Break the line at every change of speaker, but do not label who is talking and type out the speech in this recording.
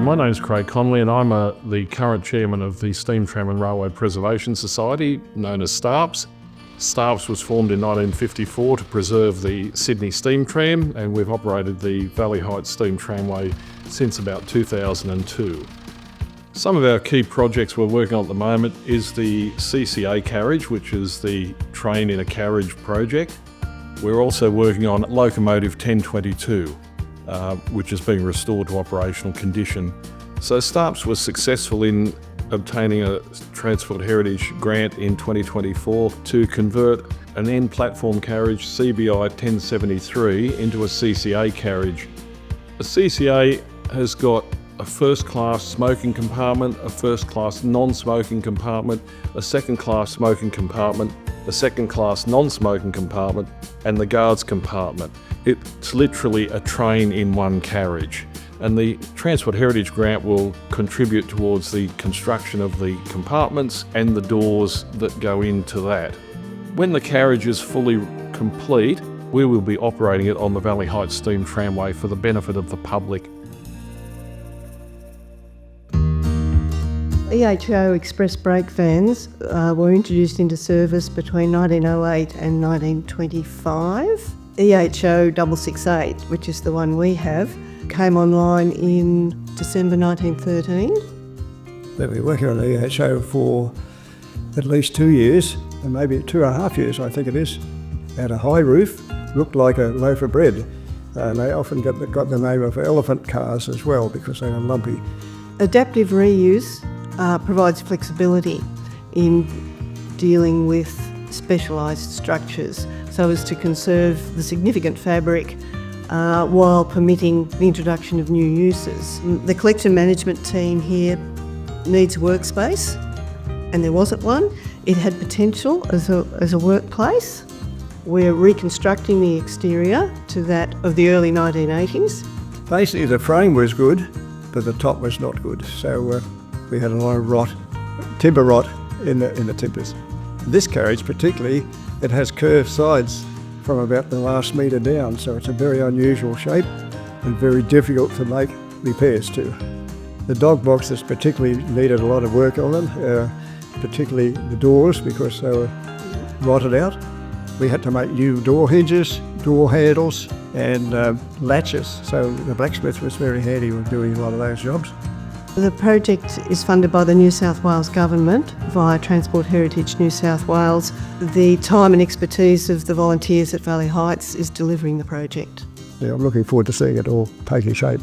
My name's Craig Conley and I'm the current chairman of the Steam Tram and Railway Preservation Society, known as STARPS. STARPS was formed in 1954 to preserve the Sydney Steam Tram, and we've operated the Valley Heights Steam Tramway since about 2002. Some of our key projects we're working on at the moment is the CCA Carriage, which is the train in a carriage project. We're also working on Locomotive 1022. Which is being restored to operational condition. So STARPS was successful in obtaining a Transport Heritage grant in 2024 to convert an end platform carriage CBI 1073 into a CCA carriage. A CCA has got a first-class smoking compartment, a first-class non-smoking compartment, a second-class smoking compartment, a second-class non-smoking compartment, and the guards compartment. It's literally a train in one carriage, and the Transport Heritage Grant will contribute towards the construction of the compartments and the doors that go into that. When the carriage is fully complete, we will be operating it on the Valley Heights Steam Tramway for the benefit of the public.
EHO express brake vans were introduced into service between 1908 and 1925. EHO 668, which is the one we have, came online in December 1913.
We've been working on EHO for at least 2 years, and maybe 2.5 years, I think it is. Had a high roof, looked like a loaf of bread. They often got the name of elephant cars as well because they were lumpy.
Adaptive reuse provides flexibility in dealing with specialised structures so as to conserve the significant fabric while permitting the introduction of new uses. The collection management team here needs a workspace, and there wasn't one. It had potential as a workplace. We're reconstructing the exterior to that of the early 1980s.
Basically the frame was good, but the top was not good, so we had a lot of rot, timber rot in the timbers. This carriage particularly, it has curved sides from about the last metre down, so it's a very unusual shape and very difficult to make repairs to. The dog boxes particularly needed a lot of work on them, particularly the doors because they were rotted out. We had to make new door hinges, door handles and latches, so the blacksmith was very handy with doing a lot of those jobs.
The project is funded by the New South Wales Government via Transport Heritage New South Wales. The time and expertise of the volunteers at Valley Heights is delivering the project.
Yeah, I'm looking forward to seeing it all taking shape.